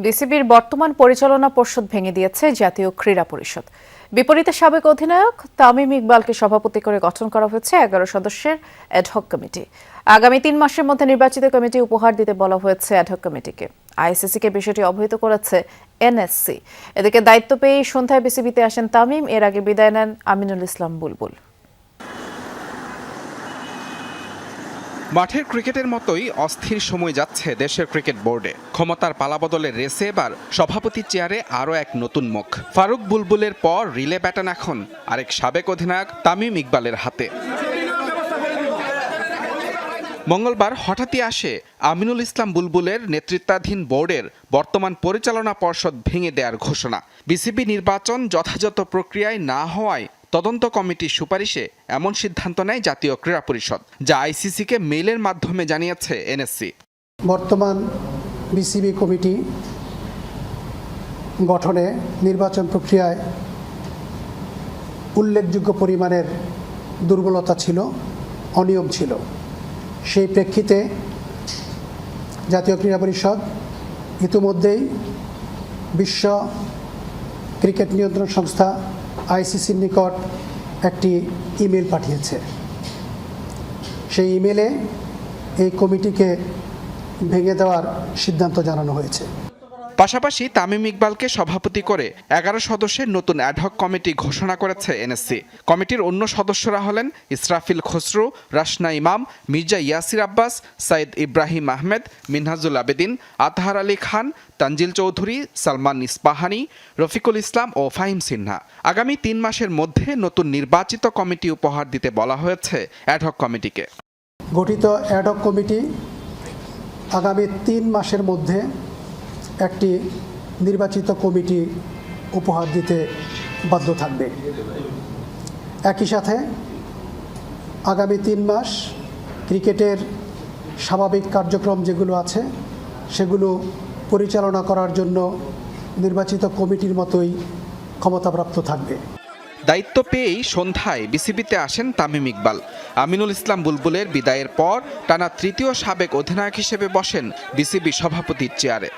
বিসিবির বর্তমান পরিচালনা পর্ষদ ভেঙে দিয়েছে জাতীয় ক্রীড়া পরিষদ। বিপরীতে সাবেক অধিনায়ক তামিম ইকবালকে সভাপতি করে গঠন করা হয়েছে 11 সদস্যের অ্যাডহক কমিটি। আগামী 3 মাসের মধ্যে নির্বাচিত কমিটি উপহার দিতে বলা হয়েছে অ্যাডহক কমিটিকে। আইসিসিকে বিষয়টি অবহিত করেছে এনএসসি। এদিকে দায়িত্ব পেয়ে সন্ধ্যায় বিসিবিতে আসেন তামিম। এর আগে বিদায় নেন আমিনুল ইসলাম বুলবুল। মাঠের ক্রিকেটের মতোই অস্থির সময় যাচ্ছে দেশের ক্রিকেট বোর্ডে। ক্ষমতার পালাবদলের রেসে এবার সভাপতি চেয়ারে আরও এক নতুন মুখ। ফারুক বুলবুলের পর রিলে ব্যাটন এখন আরেক সাবেক অধিনায়ক তামিম ইকবালের হাতে। মঙ্গলবার হঠাৎই আসে আমিনুল ইসলাম বুলবুলের নেতৃত্বাধীন বোর্ডের বর্তমান পরিচালনা পর্ষদ ভেঙে দেওয়ার ঘোষণা। বিসিবি নির্বাচন যথাযথ প্রক্রিয়ায় না হওয়ায় তদন্ত কমিটির সুপারিশে এমন সিদ্ধান্ত নেয় জাতীয় ক্রীড়া পরিষদ, যা আইসিসিকে মেইলের মাধ্যমে জানিয়েছে এনএসসি। বর্তমান বিসিবি কমিটি গঠনে নির্বাচন প্রক্রিয়ায় উল্লেখযোগ্য পরিমাণের দুর্বলতা ছিল, অনিয়ম ছিল। সেই প্রেক্ষিতে জাতীয় ক্রীড়া পরিষদ ইতিমধ্যেই বিশ্ব ক্রিকেট নিয়ন্ত্রণ সংস্থা আইসিসির নিকট একটি ইমেল পাঠিয়েছে। সেই ইমেলে এই কমিটিকে ভেঙে দেওয়ার সিদ্ধান্ত জানানো হয়েছে। পাশাপাশি তামিম ইকবালকে সভাপতি করে 11 সদস্যের নতুন অ্যাডহক কমিটি ঘোষণা করেছে এনএসসি। কমিটির অন্য সদস্যরা হলেন ইসরাফিল খসরু, রাশনা ইমাম, মির্জা ইয়াসির আব্বাস, সাইদ ইব্রাহিম আহমেদ, মিনহাজুল আবেদিন, আতহার আলী খান, তানজিল চৌধুরী, সালমান ইস্পাহানি, রফিকুল ইসলাম ও ফাহিম সিনহা। আগামী 3 মাসের মধ্যে নতুন নির্বাচিত কমিটি উপহার দিতে বলা হয়েছে অ্যাডহক কমিটিকে। গঠিত অ্যাডহক কমিটি আগামী 3 মাসের মধ্যে একটি নির্বাচিত কমিটি উপহার দিতে বাধ্য থাকবে। একই সাথে আগামী 3 মাস ক্রিকেটের স্বাভাবিক কার্যক্রম যেগুলো আছে সেগুলো পরিচালনা করার জন্য নির্বাচিত কমিটির মতোই ক্ষমতাপ্রাপ্ত থাকবে। দায়িত্ব পেয়েই সন্ধ্যায় বিসিবিতে আসেন তামিম ইকবাল। আমিনুল ইসলাম বুলবুলের বিদায়ের পর টানা তৃতীয় সাবেক অধিনায়ক হিসেবে বসেন বিসিবি সভাপতির চেয়ারে।